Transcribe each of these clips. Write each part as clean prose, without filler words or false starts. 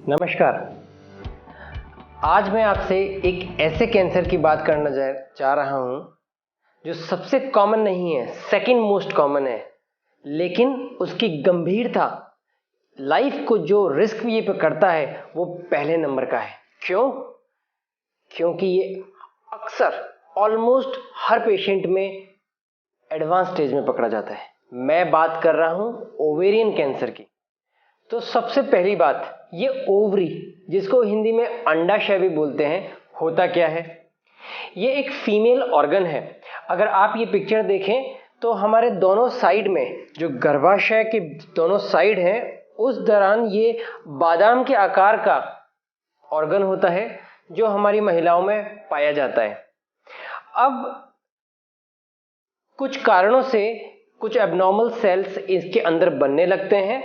नमस्कार। आज मैं आपसे एक ऐसे कैंसर की बात करना चाह रहा हूं जो सबसे कॉमन नहीं है, सेकंड मोस्ट कॉमन है, लेकिन उसकी गंभीरता, लाइफ को जो रिस्क ये पे करता है वो पहले नंबर का है। क्यों? क्योंकि ये अक्सर ऑलमोस्ट हर पेशेंट में एडवांस स्टेज में पकड़ा जाता है। मैं बात कर रहा हूं ओवेरियन कैंसर की। तो सबसे पहली बात, ये ओवरी, जिसको हिंदी में अंडाशय भी बोलते हैं, होता क्या है? ये एक फीमेल ऑर्गन है। अगर आप ये पिक्चर देखें तो हमारे दोनों साइड में, जो गर्भाशय के दोनों साइड हैं, उस दौरान ये बादाम के आकार का ऑर्गन होता है जो हमारी महिलाओं में पाया जाता है। अब कुछ कारणों से कुछ एबनॉर्मल सेल्स इसके अंदर बनने लगते हैं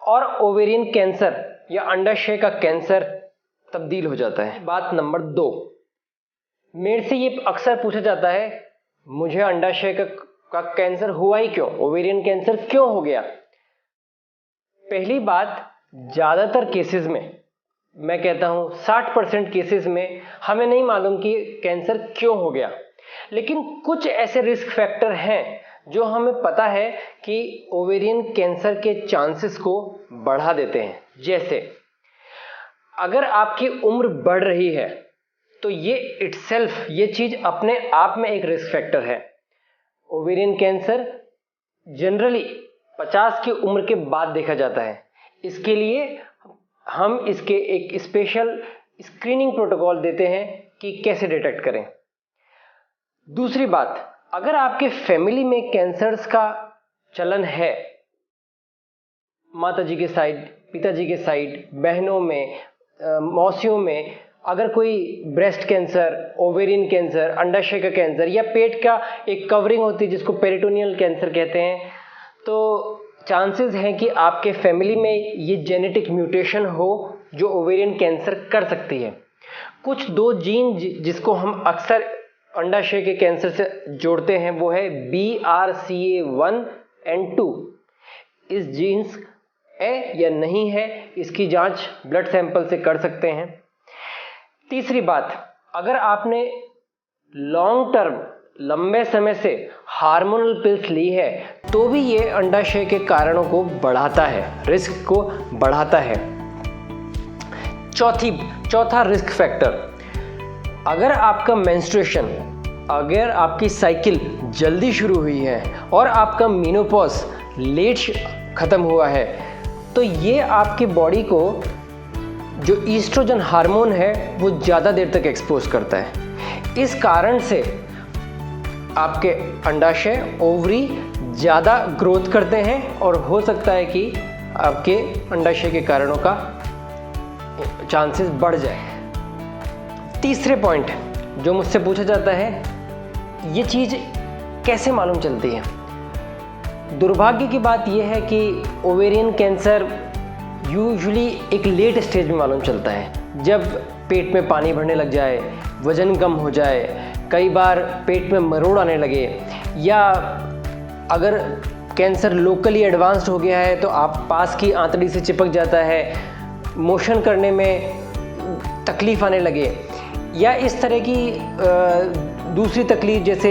और ओवेरियन कैंसर या अंडाशय का कैंसर तब्दील हो जाता है। बात नंबर 2, मेरे से ये अक्सर पूछा जाता है, मुझे अंडाशय का कैंसर हुआ ही क्यों, ओवेरियन कैंसर क्यों हो गया? पहली बात, ज्यादातर केसेस में, मैं कहता हूं 60% केसेस में हमें नहीं मालूम कि कैंसर क्यों हो गया, लेकिन कुछ ऐसे रिस्क फैक्टर हैं जो हमें पता है कि ओवेरियन कैंसर के चांसेस को बढ़ा देते हैं। जैसे अगर आपकी उम्र बढ़ रही है तो ये चीज अपने आप में एक रिस्क फैक्टर है। ओवेरियन कैंसर जनरली 50 की उम्र के बाद देखा जाता है। इसके लिए हम इसके एक स्पेशल स्क्रीनिंग प्रोटोकॉल देते हैं कि कैसे डिटेक्ट करें। दूसरी बात, अगर आपके फैमिली में कैंसर्स का चलन है, माताजी के साइड, पिताजी के साइड, बहनों में, मौसियों में, अगर कोई ब्रेस्ट कैंसर, ओवेरियन कैंसर, अंडाशय का कैंसर या पेट का एक कवरिंग होती है जिसको पेरिटोनियल कैंसर कहते हैं, तो चांसेस हैं कि आपके फैमिली में ये जेनेटिक म्यूटेशन हो जो ओवेरियन कैंसर कर सकती है। कुछ 2 जीन जिसको हम अक्सर अंडाशय के कैंसर से जोड़ते हैं वो है BRCA1 और 2। इस जीन्स है या नहीं है, इसकी जांच ब्लड सैंपल से कर सकते हैं। तीसरी बात, अगर आपने लॉन्ग टर्म, लंबे समय से हार्मोनल पिल्स ली है तो भी ये अंडाशय के कारणों को बढ़ाता है, रिस्क को बढ़ाता है। चौथा रिस्क फैक्टर, अगर आपका मेंस्ट्रुएशन, अगर आपकी साइकिल जल्दी शुरू हुई है और आपका मेनोपॉज लेट खत्म हुआ है, तो ये आपकी बॉडी को जो ईस्ट्रोजन हार्मोन है वो ज़्यादा देर तक एक्सपोज करता है। इस कारण से आपके अंडाशय, ओवरी ज़्यादा ग्रोथ करते हैं और हो सकता है कि आपके अंडाशय के कारणों का चांसेस बढ़ जाए। तीसरे पॉइंट जो मुझसे पूछा जाता है, ये चीज़ कैसे मालूम चलती है? दुर्भाग्य की बात यह है कि ओवेरियन कैंसर यूजुअली एक लेट स्टेज में मालूम चलता है, जब पेट में पानी भरने लग जाए, वजन कम हो जाए, कई बार पेट में मरोड़ आने लगे, या अगर कैंसर लोकली एडवांस्ड हो गया है तो आप पास की आंतड़ी से चिपक जाता है, मोशन करने में तकलीफ आने लगे, या इस तरह की दूसरी तकलीफ जैसे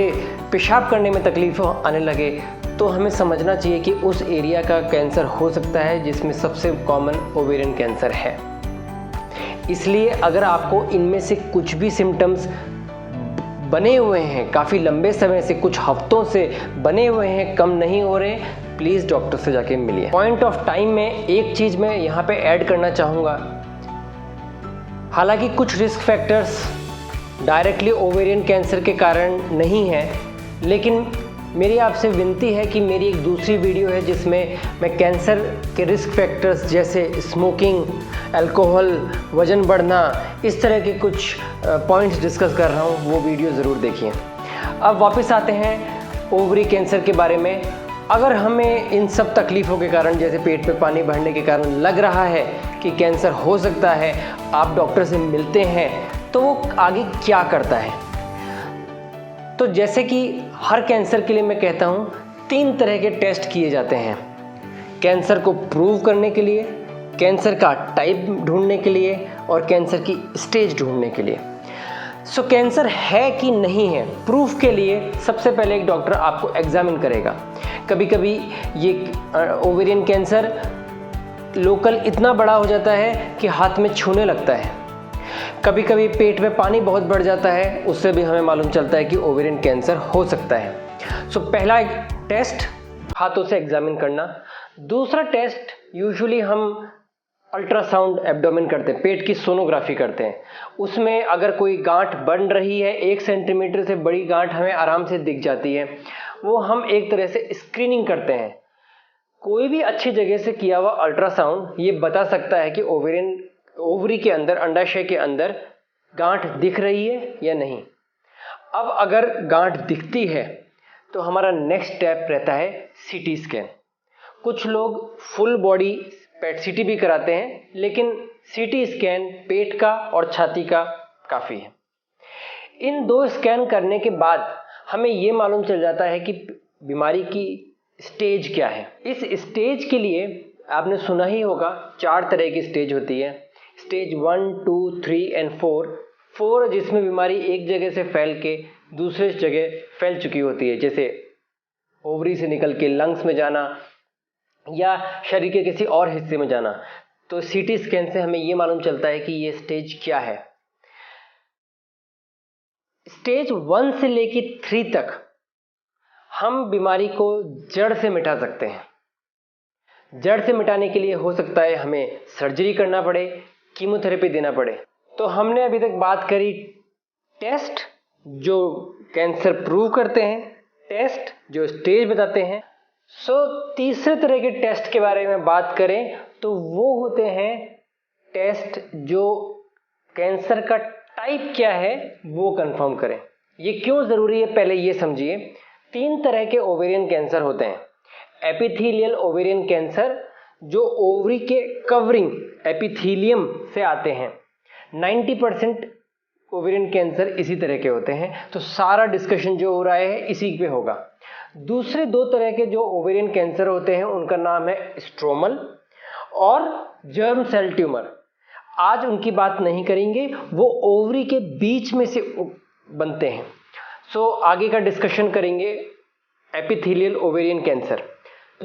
पेशाब करने में तकलीफ आने लगे, तो हमें समझना चाहिए कि उस एरिया का कैंसर हो सकता है जिसमें सबसे कॉमन ओवेरियन कैंसर है। इसलिए अगर आपको इनमें से कुछ भी सिम्टम्स बने हुए हैं, काफ़ी लंबे समय से, कुछ हफ्तों से बने हुए हैं, कम नहीं हो रहे, प्लीज़ डॉक्टर से जाके मिलिए। पॉइंट ऑफ टाइम में एक चीज़ मैं यहाँ पे ऐड करना चाहूँगा। हालांकि कुछ risk factors directly ovarian cancer के कारण नहीं है, लेकिन मेरी आपसे विनती है कि मेरी एक दूसरी वीडियो है जिसमें मैं कैंसर के रिस्क फैक्टर्स जैसे स्मोकिंग, अल्कोहल, वज़न बढ़ना, इस तरह के कुछ पॉइंट्स डिस्कस कर रहा हूँ, वो वीडियो ज़रूर देखिए। अब वापस आते हैं ओवरी कैंसर के बारे में। अगर हमें इन सब तकलीफ़ों के कारण, जैसे पेट में पानी भरने के कारण लग रहा है कि कैंसर हो सकता है, आप डॉक्टर से मिलते हैं, तो वो आगे क्या करता है? तो जैसे कि हर कैंसर के लिए मैं कहता हूँ 3 तरह के टेस्ट किए जाते हैं। कैंसर को प्रूव करने के लिए, कैंसर का टाइप ढूंढने के लिए और कैंसर की स्टेज ढूंढने के लिए। सो कैंसर है कि नहीं है, प्रूफ के लिए सबसे पहले एक डॉक्टर आपको एग्जामिन करेगा। कभी कभी ये ओवेरियन कैंसर लोकल इतना बड़ा हो जाता है कि हाथ में छूने लगता है। कभी कभी पेट में पानी बहुत बढ़ जाता है, उससे भी हमें मालूम चलता है कि ओवेरियन कैंसर हो सकता है। सो पहला एक टेस्ट हाथों से एग्जामिन करना। दूसरा टेस्ट यूजुअली हम अल्ट्रासाउंड एब्डोमेन करते हैं, पेट की सोनोग्राफी करते हैं। उसमें अगर कोई गांठ बन रही है, 1 सेंटीमीटर से बड़ी गांठ हमें आराम से दिख जाती है, वो हम एक तरह से स्क्रीनिंग करते हैं। कोई भी अच्छी जगह से किया हुआ अल्ट्रासाउंड ये बता सकता है कि ओवरी के अंदर, अंडाशय के अंदर गांठ दिख रही है या नहीं। अब अगर गांठ दिखती है तो हमारा नेक्स्ट स्टेप रहता है सीटी स्कैन। कुछ लोग फुल बॉडी पेट सीटी भी कराते हैं, लेकिन सीटी स्कैन पेट का और छाती का काफ़ी है। इन 2 स्कैन करने के बाद हमें ये मालूम चल जाता है कि बीमारी की स्टेज क्या है। इस स्टेज के लिए आपने सुना ही होगा 4 तरह की स्टेज होती है। स्टेज 1, 2, 3 एंड 4 जिसमें बीमारी एक जगह से फैल के दूसरे जगह फैल चुकी होती है, जैसे ओवरी से निकल के लंग्स में जाना या शरीर के किसी और हिस्से में जाना। तो सीटी स्कैन से हमें ये मालूम चलता है कि ये स्टेज क्या है। स्टेज 1 से लेके 3 तक हम बीमारी को जड़ से मिटा सकते हैं। जड़ से मिटाने के लिए हो सकता है हमें सर्जरी करना पड़े, कीमोथेरेपी देना पड़े। तो हमने अभी तक बात करी टेस्ट जो कैंसर प्रूव करते हैं, टेस्ट जो स्टेज बताते हैं। तीसरे तरह के टेस्ट के बारे में बात करें तो वो होते हैं टेस्ट जो कैंसर का टाइप क्या है वो कंफर्म करें। ये क्यों ज़रूरी है पहले ये समझिए। 3 तरह के ओवेरियन कैंसर होते हैं। एपिथेलियल ओवेरियन कैंसर जो ओवरी के कवरिंग एपिथेलियम से आते हैं। 90% ओवेरियन कैंसर इसी तरह के होते हैं। तो सारा डिस्कशन जो हो रहा है इसी पे होगा। दूसरे 2 तरह के जो ओवेरियन कैंसर होते हैं उनका नाम है स्ट्रोमल और जर्म सेल ट्यूमर। आज उनकी बात नहीं करेंगे, वो ओवरी के बीच में से बनते हैं। आगे का डिस्कशन करेंगे एपिथेलियल ओवेरियन कैंसर।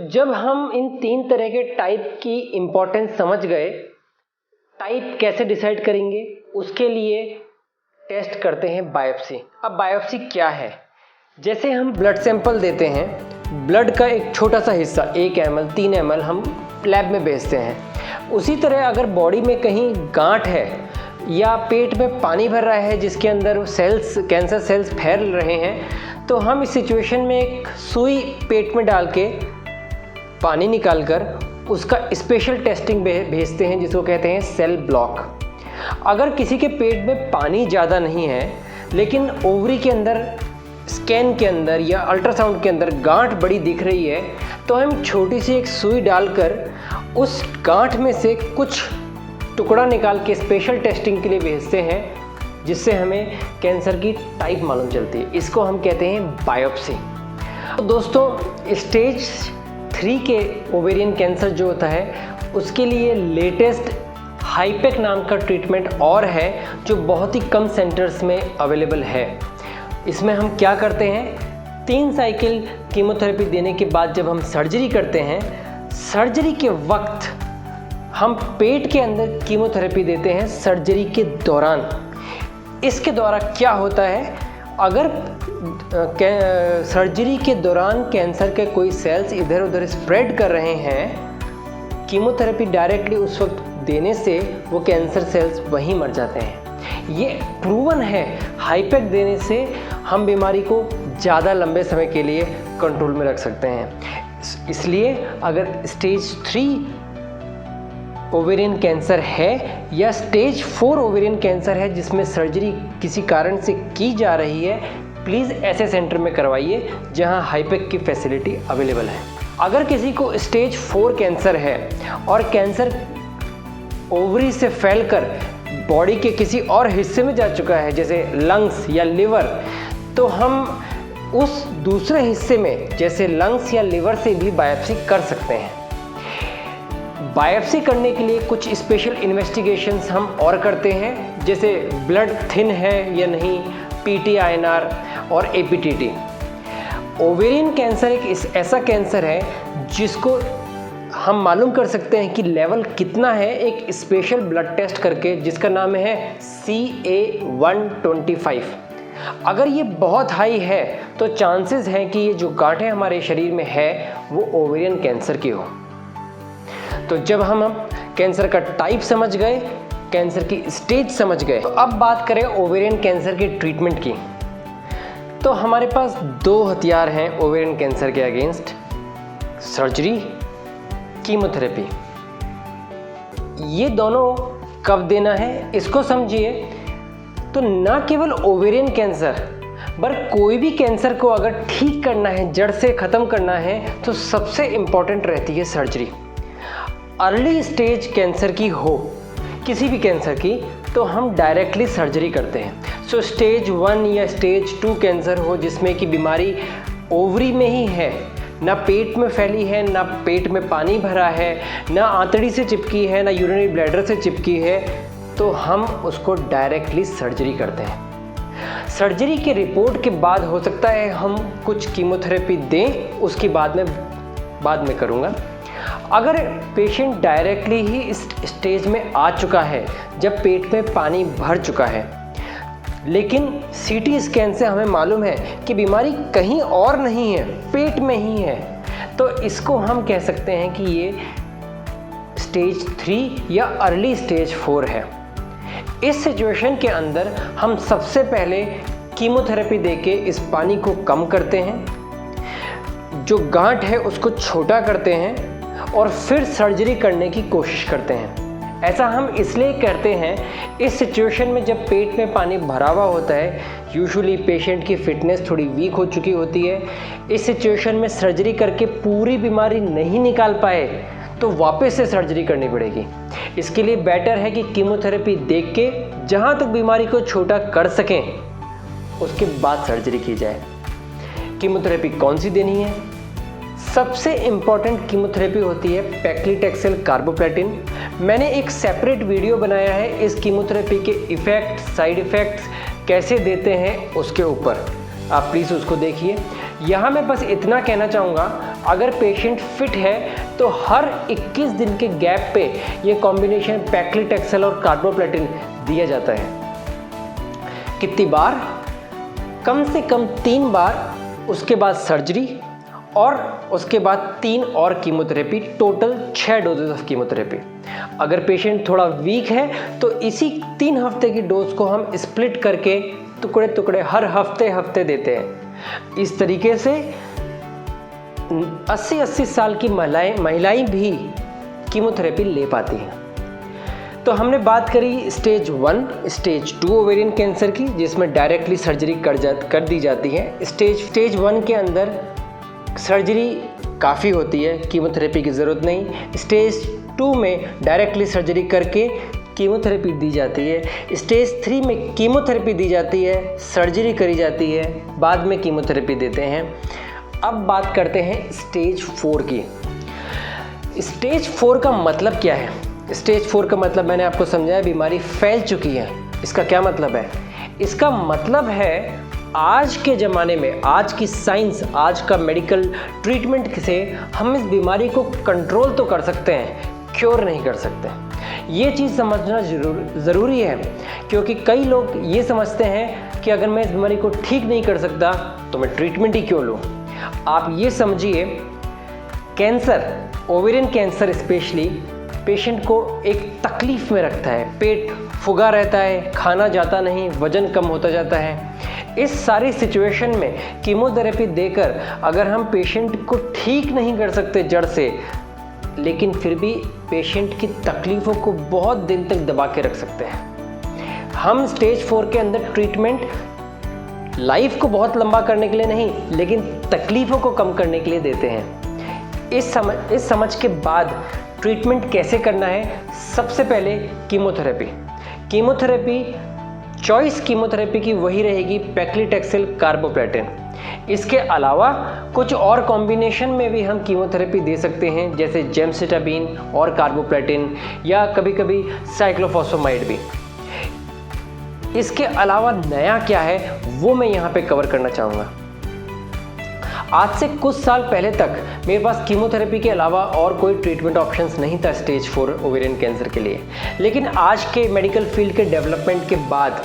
जब हम इन 3 तरह के टाइप की इंपॉर्टेंस समझ गए, टाइप कैसे डिसाइड करेंगे उसके लिए टेस्ट करते हैं बायोप्सी। अब बायोप्सी क्या है? जैसे हम ब्लड सैंपल देते हैं, ब्लड का एक छोटा सा हिस्सा 1 ml 3 ml हम लैब में भेजते हैं। उसी तरह अगर बॉडी में कहीं गांठ है या पेट में पानी भर रहा है जिसके अंदर सेल्स, कैंसर सेल्स फैल रहे हैं, तो हम इस सिचुएशन में एक सुई पेट में डाल के पानी निकाल कर उसका स्पेशल टेस्टिंग भेजते हैं जिसको कहते हैं सेल ब्लॉक। अगर किसी के पेट में पानी ज़्यादा नहीं है लेकिन ओवरी के अंदर स्कैन के अंदर या अल्ट्रासाउंड के अंदर गांठ बड़ी दिख रही है, तो हम छोटी सी एक सुई डालकर उस गांठ में से कुछ टुकड़ा निकाल के स्पेशल टेस्टिंग के लिए भेजते हैं, जिससे हमें कैंसर की टाइप मालूम चलती है। इसको हम कहते हैं बायोप्सी। तो दोस्तों, स्टेज 3 के ओवेरियन कैंसर जो होता है उसके लिए लेटेस्ट हाईपेक नाम का ट्रीटमेंट और है जो बहुत ही कम सेंटर्स में अवेलेबल है। इसमें हम क्या करते हैं, 3 साइकिल कीमोथेरेपी देने के बाद जब हम सर्जरी करते हैं, सर्जरी के वक्त हम पेट के अंदर कीमोथेरेपी देते हैं सर्जरी के दौरान। इसके द्वारा क्या होता है, अगर सर्जरी के दौरान कैंसर के कोई सेल्स इधर उधर स्प्रेड कर रहे हैं, कीमोथेरेपी डायरेक्टली उस वक्त देने से वो कैंसर सेल्स वहीं मर जाते हैं। ये प्रूवन है, हाईपेक देने से हम बीमारी को ज़्यादा लंबे समय के लिए कंट्रोल में रख सकते हैं। इसलिए अगर स्टेज 3 ओवेरियन कैंसर है या स्टेज 4 ओवेरियन कैंसर है जिसमें सर्जरी किसी कारण से की जा रही है, प्लीज़ ऐसे सेंटर में करवाइए जहां हाईपेक की फैसिलिटी अवेलेबल है। अगर किसी को स्टेज 4 कैंसर है और कैंसर ओवरी से फैलकर बॉडी के किसी और हिस्से में जा चुका है जैसे लंग्स या लिवर, तो हम उस दूसरे हिस्से में जैसे लंग्स या लिवर से भी बायोप्सी कर सकते हैं। बायोप्सी करने के लिए कुछ स्पेशल इन्वेस्टिगेशंस हम और करते हैं, जैसे ब्लड थिन है या नहीं, PTINR और APTT। ओवेरियन कैंसर एक ऐसा कैंसर है जिसको हम मालूम कर सकते हैं कि लेवल कितना है एक स्पेशल ब्लड टेस्ट करके, जिसका नाम है CA-125। अगर ये बहुत हाई है तो चांसेस हैं कि ये जो गांठें हमारे शरीर में है वो ओवेरियन कैंसर की हो। तो जब हम कैंसर का टाइप समझ गए, कैंसर की स्टेज समझ गए, तो अब बात करें ओवेरियन कैंसर के ट्रीटमेंट की। तो हमारे पास 2 हथियार हैं ओवेरियन कैंसर के अगेंस्ट: सर्जरी, कीमोथेरेपी। ये दोनों कब देना है इसको समझिए। तो ना केवल ओवेरियन कैंसर, पर कोई भी कैंसर को अगर ठीक करना है, जड़ से ख़त्म करना है, तो सबसे इम्पॉर्टेंट रहती है सर्जरी। अर्ली स्टेज कैंसर की हो, किसी भी कैंसर की, तो हम डायरेक्टली सर्जरी करते हैं। सो स्टेज 1 या स्टेज 2 कैंसर हो जिसमें कि बीमारी ओवरी में ही है, ना पेट में फैली है, ना पेट में पानी भरा है, ना आंतड़ी से चिपकी है, ना यूरिनरी ब्लैडर से चिपकी है, तो हम उसको डायरेक्टली सर्जरी करते हैं। सर्जरी के रिपोर्ट के बाद हो सकता है हम कुछ कीमोथेरेपी दें, उसकी बाद में करूँगा। अगर पेशेंट डायरेक्टली ही इस स्टेज में आ चुका है जब पेट में पानी भर चुका है, लेकिन CT स्कैन से हमें मालूम है कि बीमारी कहीं और नहीं है, पेट में ही है, तो इसको हम कह सकते हैं कि ये स्टेज 3 या अर्ली स्टेज 4 है। इस सिचुएशन के अंदर हम सबसे पहले कीमोथेरेपी देके इस पानी को कम करते हैं, जो गांठ है उसको छोटा करते हैं और फिर सर्जरी करने की कोशिश करते हैं। ऐसा हम इसलिए करते हैं, इस सिचुएशन में जब पेट में पानी भरा हुआ होता है, यूजुअली पेशेंट की फिटनेस थोड़ी वीक हो चुकी होती है। इस सिचुएशन में सर्जरी करके पूरी बीमारी नहीं निकाल पाए तो वापस से सर्जरी करनी पड़ेगी। इसके लिए बेटर है कि कीमोथेरेपी देख के जहाँ तक बीमारी को छोटा कर सकें उसके बाद सर्जरी की जाए। कीमोथेरेपी कौन सी देनी है? सबसे इम्पॉर्टेंट कीमोथेरेपी होती है पैक्लिटैक्सेल कार्बोप्लेटिन। मैंने एक सेपरेट वीडियो बनाया है इस कीमोथेरेपी के इफ़ेक्ट, साइड इफ़ेक्ट्स कैसे देते हैं उसके ऊपर, आप प्लीज़ उसको देखिए। यहाँ मैं बस इतना कहना चाहूँगा, अगर पेशेंट फिट है तो हर 21 दिन के गैप पे ये कॉम्बिनेशन पैक्लिटैक्सेल और कार्बोप्लेटिन दिया जाता है। कितनी बार? कम से कम 3 बार, उसके बाद सर्जरी और उसके बाद 3 और chemotherapy, total 6 doses of chemotherapy. अगर पेशेंट थोड़ा वीक है तो इसी 3 हफ्ते की डोज को हम स्प्लिट करके टुकड़े टुकड़े हर हफ्ते देते हैं। इस तरीके से 80 साल की महिलाएं भी कीमोथेरेपी ले पाती हैं। तो हमने बात करी स्टेज 1, स्टेज 2 ओवेरियन कैंसर की, जिसमें डायरेक्टली सर्जरी कर दी जाती है। स्टेज 1 के अंदर सर्जरी काफ़ी होती है, कीमोथेरेपी की ज़रूरत नहीं। स्टेज 2 में डायरेक्टली सर्जरी करके कीमोथेरेपी दी जाती है। स्टेज 3 में कीमोथेरेपी दी जाती है, सर्जरी करी जाती है, बाद में कीमोथेरेपी देते हैं। अब बात करते हैं स्टेज 4 की। स्टेज 4 का मतलब क्या है? स्टेज 4 का मतलब मैंने आपको समझाया, बीमारी फैल चुकी है। इसका क्या मतलब है? इसका मतलब है आज के ज़माने में, आज की साइंस, आज का मेडिकल ट्रीटमेंट से हम इस बीमारी को कंट्रोल तो कर सकते हैं, क्योर नहीं कर सकते। ये चीज़ समझना ज़रूरी है, क्योंकि कई लोग ये समझते हैं कि अगर मैं इस बीमारी को ठीक नहीं कर सकता तो मैं ट्रीटमेंट ही क्यों लूँ। आप ये समझिए, cancer, ovarian cancer specially, patient को एक तकलीफ़ में रखता है। पेट फुगा रहता है, खाना जाता नहीं, वज़न कम होता जाता है। इस सारी सिचुएशन में कीमोथेरेपी देकर अगर हम पेशेंट को ठीक नहीं कर सकते जड़ से, लेकिन फिर भी पेशेंट की तकलीफ़ों को बहुत दिन तक दबा के रख सकते हैं। हम स्टेज 4 के अंदर ट्रीटमेंट लाइफ को बहुत लंबा करने के लिए नहीं, लेकिन तकलीफ़ों को कम करने के लिए देते हैं। इस समझ के बाद ट्रीटमेंट कैसे करना है? सबसे पहले कीमोथेरेपी चॉइस कीमोथेरेपी की वही रहेगी पैक्लिटैक्सेल कार्बोप्लेटिन। इसके अलावा कुछ और कॉम्बिनेशन में भी हम कीमोथेरेपी दे सकते हैं, जैसे जेमसिटाबीन और कार्बोप्लेटिन या कभी कभी साइक्लोफॉस्फेमाइड भी। इसके अलावा नया क्या है वो मैं यहाँ पे कवर करना चाहूँगा। आज से कुछ साल पहले तक मेरे पास कीमोथेरेपी के अलावा और कोई ट्रीटमेंट ऑप्शंस नहीं था स्टेज 4 ओवेरियन कैंसर के लिए। लेकिन आज के मेडिकल फील्ड के डेवलपमेंट के बाद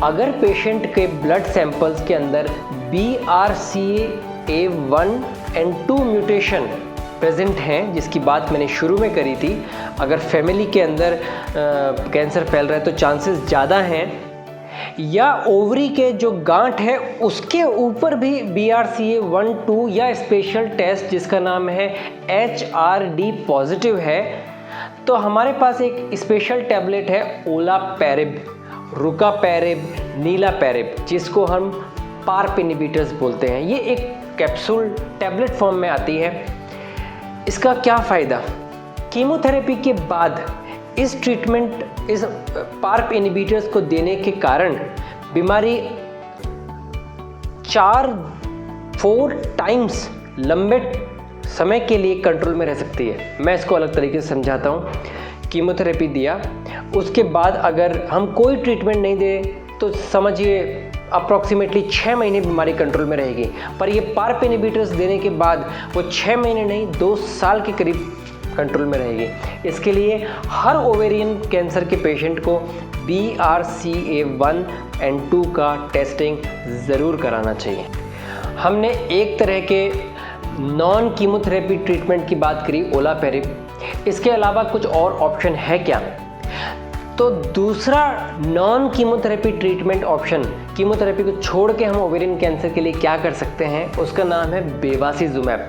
अगर पेशेंट के ब्लड सैंपल्स के अंदर BRCA1 and 2 म्यूटेशन प्रेजेंट हैं, जिसकी बात मैंने शुरू में करी थी, अगर फैमिली के अंदर कैंसर फैल रहा है तो चांसेस ज़्यादा हैं, या ओवरी के जो गांठ है उसके ऊपर भी BRCA1-2 या स्पेशल टेस्ट जिसका नाम है HRD पॉजिटिव है, तो हमारे पास एक स्पेशल टैबलेट है ओलापेरिब, रुकापेरिब, नीलापेरिब, जिसको हम पार्प इनहिबिटर्स बोलते हैं। ये एक कैप्सूल टैबलेट फॉर्म में आती है। इसका क्या फ़ायदा? कीमोथेरेपी के बाद इस पार्प इनहिबिटर्स को देने के कारण बीमारी 4 टाइम्स लंबे समय के लिए कंट्रोल में रह सकती है। मैं इसको अलग तरीके से समझाता हूँ। कीमोथेरेपी दिया, उसके बाद अगर हम कोई ट्रीटमेंट नहीं दे तो समझिए अप्रॉक्सीमेटली 6 महीने बीमारी कंट्रोल में रहेगी। पर ये पार्प इनहिबिटर्स देने के बाद वो 6 महीने नहीं 2 साल के करीब कंट्रोल में रहेगी। इसके लिए हर ओवेरियन कैंसर के पेशेंट को BRCA1 and 2 का टेस्टिंग ज़रूर कराना चाहिए। हमने एक तरह के नॉन कीमोथेरेपी ट्रीटमेंट की बात करी, ओलापेरिब। इसके अलावा कुछ और ऑप्शन है क्या? तो दूसरा non chemotherapy treatment option, chemotherapy को छोड़ के हम ओवेरियन कैंसर के लिए क्या कर सकते हैं, उसका नाम है बेवासीजुमैब।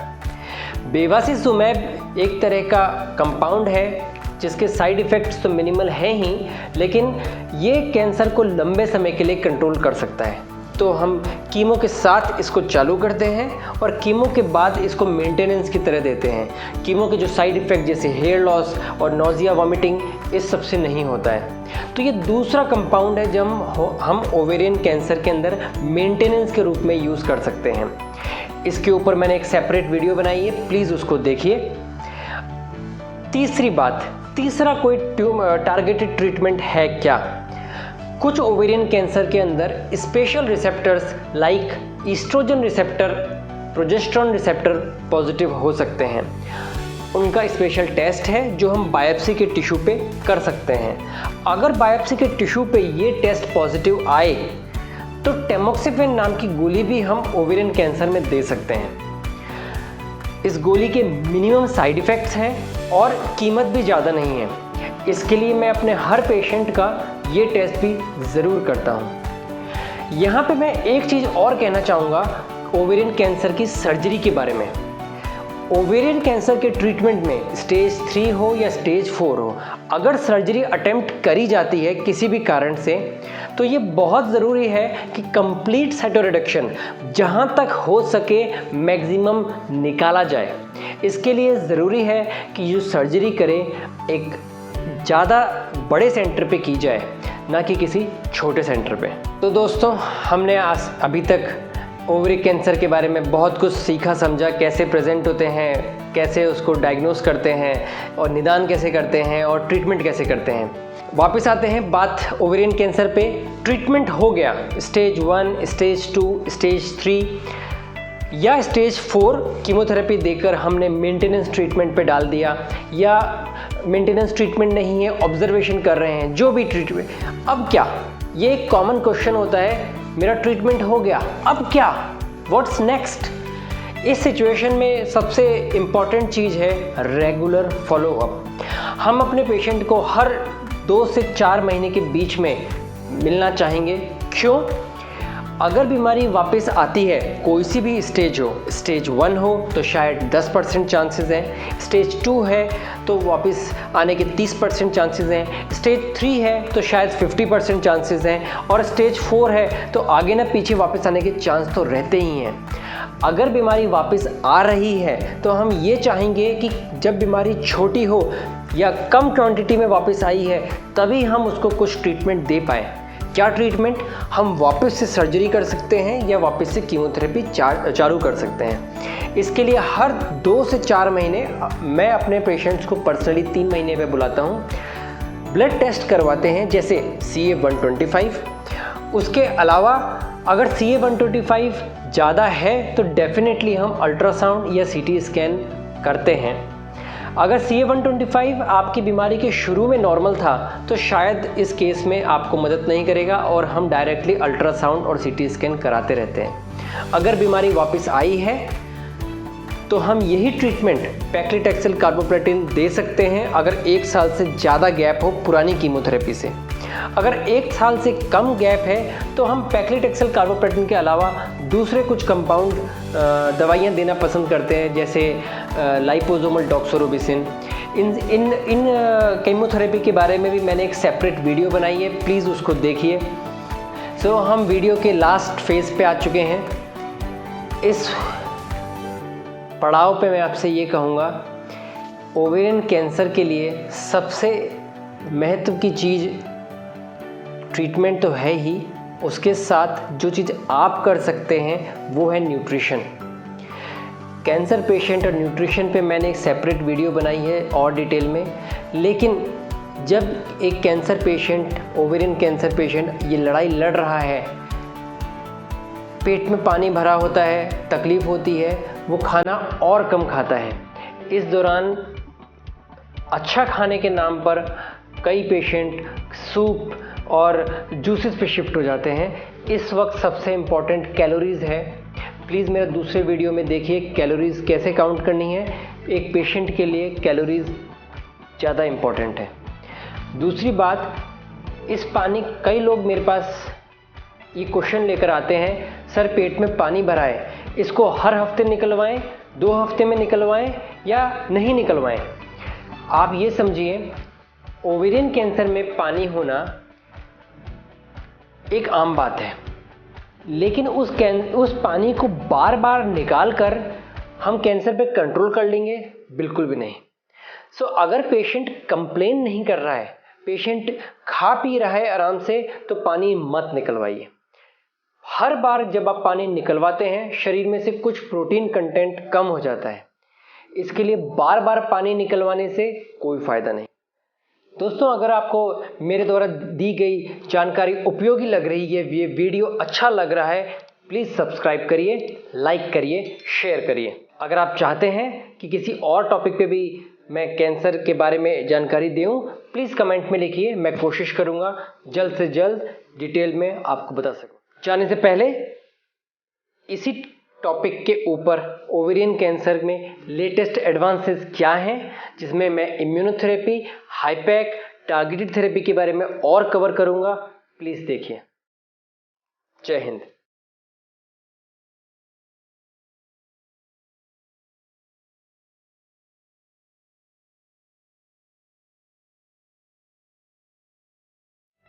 बेवासीजुमैब एक तरह का कंपाउंड है जिसके साइड इफ़ेक्ट्स तो मिनिमल हैं ही, लेकिन ये कैंसर को लंबे समय के लिए कंट्रोल कर सकता है। तो हम कीमो के साथ इसको चालू करते हैं और कीमो के बाद इसको मेंटेनेंस की तरह देते हैं। कीमो के जो साइड इफ़ेक्ट जैसे हेयर लॉस और नोजिया, वॉमिटिंग, इस सब से नहीं होता है। तो ये दूसरा कंपाउंड है जो हम ओवेरियन कैंसर के अंदर मेंटेनेंस के रूप में यूज़ कर सकते हैं। इसके ऊपर मैंने एक सेपरेट वीडियो बनाई है, प्लीज़ उसको देखिए। तीसरा कोई टारगेटेड ट्रीटमेंट है क्या? कुछ ओवेरियन कैंसर के अंदर special receptors like oestrogen receptor, progesterone receptor positive हो सकते हैं। उनका स्पेशल टेस्ट है जो हम बायोप्सी के टिश्यू पे कर सकते हैं। अगर बायोप्सी के टिश्यू पे ये टेस्ट पॉजिटिव आए तो टेमोक्सिफेन नाम की गोली भी हम ओवेरियन कैंसर में दे सकते हैं। इस गोली के मिनिमम साइड इफ़ेक्ट्स हैं और कीमत भी ज़्यादा नहीं है। इसके लिए मैं अपने हर पेशेंट का ये टेस्ट भी ज़रूर करता हूँ। यहाँ पे मैं एक चीज़ और कहना चाहूँगा ओवेरियन कैंसर की सर्जरी के बारे में। ओवेरियन कैंसर के ट्रीटमेंट में स्टेज 3 हो या स्टेज 4 हो, अगर सर्जरी अटेम्प्ट करी जाती है किसी भी कारण से, तो ये बहुत ज़रूरी है कि कंप्लीट साइटोरेडक्शन जहाँ तक हो सके मैक्सिमम निकाला जाए। इसके लिए ज़रूरी है कि जो सर्जरी करे एक ज़्यादा बड़े सेंटर पे की जाए, ना कि किसी छोटे सेंटर पे। तो दोस्तों, हमने अभी तक ओवरी कैंसर के बारे में बहुत कुछ सीखा समझा, कैसे प्रेजेंट होते हैं, कैसे उसको डायग्नोस करते हैं और निदान कैसे करते हैं और ट्रीटमेंट कैसे करते हैं। वापस आते हैं बात ओवेरियन कैंसर पे। ट्रीटमेंट हो गया स्टेज 1, स्टेज 2, स्टेज 3 या स्टेज 4 कीमोथेरेपी देकर हमने मेंटेनेंस ट्रीटमेंट पे डाल दिया, या मेंटेनेंस ट्रीटमेंट नहीं है, ऑब्जर्वेशन कर रहे हैं, जो भी ट्रीटमेंट। अब क्या? ये एक कॉमन क्वेश्चन होता है, मेरा ट्रीटमेंट हो गया, अब क्या? What's next? इस सिचुएशन में सबसे इम्पॉर्टेंट चीज़ है रेगुलर फॉलोअप। हम अपने पेशेंट को हर 2 से 4 महीने के बीच में मिलना चाहेंगे। क्यों? अगर बीमारी वापस आती है, कोई सी भी स्टेज हो, स्टेज 1 हो तो शायद 10% चांसेस हैं, स्टेज 2 है तो वापस आने के 30% चांसेस हैं, स्टेज 3 है तो शायद 50% चांसेस हैं, और स्टेज 4 है तो आगे ना पीछे वापस आने के चांस तो रहते ही हैं। अगर बीमारी वापस आ रही है तो हम ये चाहेंगे कि जब बीमारी छोटी हो या कम क्वांटिटी में वापस आई है तभी हम उसको कुछ ट्रीटमेंट दे पाएँ। क्या ट्रीटमेंट? हम वापस से सर्जरी कर सकते हैं या वापस से कीमोथेरेपी चालू कर सकते हैं। इसके लिए हर 2 से 4 महीने मैं अपने पेशेंट्स को पर्सनली 3 महीने पे बुलाता हूँ, ब्लड टेस्ट करवाते हैं जैसे CA-125। उसके अलावा अगर CA-125 ज़्यादा है तो डेफिनेटली हम अल्ट्रासाउंड या CT स्कैन करते हैं। अगर CA-125 आपकी बीमारी के शुरू में नॉर्मल था तो शायद इस केस में आपको मदद नहीं करेगा और हम डायरेक्टली अल्ट्रासाउंड और CT स्कैन कराते रहते हैं। अगर बीमारी वापस आई है तो हम यही ट्रीटमेंट पैक्लिटैक्सेल कार्बोप्लाटिन दे सकते हैं अगर 1 साल से ज़्यादा गैप हो पुरानी कीमोथेरेपी से। अगर 1 साल से कम गैप है तो हम पैक्लिटैक्सेल कार्बोप्लाटिन के अलावा दूसरे कुछ कंपाउंड दवाइयाँ देना पसंद करते हैं जैसे लाइपोसोमल डॉक्सोरोबिसिन। इन कीमोथेरेपी के बारे में भी मैंने एक सेपरेट वीडियो बनाई है, प्लीज़ उसको देखिए। सो हम वीडियो के लास्ट फेज़ पे आ चुके हैं। इस पड़ाव पे मैं आपसे ये कहूँगा, ओवेरियन कैंसर के लिए सबसे महत्व की चीज़ ट्रीटमेंट तो है ही, उसके साथ जो चीज़ आप कर सकते हैं वो है न्यूट्रिशन। कैंसर पेशेंट और न्यूट्रिशन पे मैंने एक सेपरेट वीडियो बनाई है और डिटेल में। लेकिन जब एक cancer patient, ovarian cancer patient ये लड़ाई लड़ रहा है, पेट में पानी भरा होता है, तकलीफ़ होती है, वो खाना और कम खाता है। इस दौरान अच्छा खाने के नाम पर कई पेशेंट सूप और जूसेस पे शिफ्ट हो जाते हैं। इस वक्त सबसे इम्पॉर्टेंट कैलोरीज़ है। प्लीज़ मेरा दूसरे वीडियो में देखिए कैलोरीज़ कैसे काउंट करनी है। एक पेशेंट के लिए कैलोरीज़ ज़्यादा इम्पॉर्टेंट है। दूसरी बात, इस पानी, कई लोग मेरे पास ये क्वेश्चन लेकर आते हैं, सर पेट में पानी भरा है, इसको हर हफ्ते निकलवाएं, 2 हफ्ते में निकलवाएं या नहीं निकलवाएं? आप ये समझिए, ओवेरियन कैंसर में पानी होना एक आम बात है, लेकिन उस पानी को बार बार निकाल कर हम कैंसर पे कंट्रोल कर लेंगे? बिल्कुल भी नहीं। सो अगर पेशेंट कंप्लेन नहीं कर रहा है, पेशेंट खा पी रहा है आराम से, तो पानी मत निकलवाइए। हर बार जब आप पानी निकलवाते हैं शरीर में से कुछ प्रोटीन कंटेंट कम हो जाता है। इसके लिए बार बार पानी निकलवाने से कोई फ़ायदा नहीं। दोस्तों, अगर आपको मेरे द्वारा दी गई जानकारी उपयोगी लग रही है, ये वीडियो अच्छा लग रहा है, प्लीज़ सब्सक्राइब करिए, लाइक करिए, शेयर करिए। अगर आप चाहते हैं कि किसी और टॉपिक पे भी मैं कैंसर के बारे में जानकारी दूँ, प्लीज़ कमेंट में लिखिए, मैं कोशिश करूँगा जल्द से जल्द डिटेल में आपको बता सकूँ। जाने से पहले इसी टॉपिक के ऊपर ओवेरियन कैंसर में लेटेस्ट एडवांसेस क्या हैं, जिसमें मैं इम्यूनोथेरेपी, हाईपैक, टारगेटेड थेरेपी के बारे में और कवर करूंगा, प्लीज़ देखिए। जय हिंद।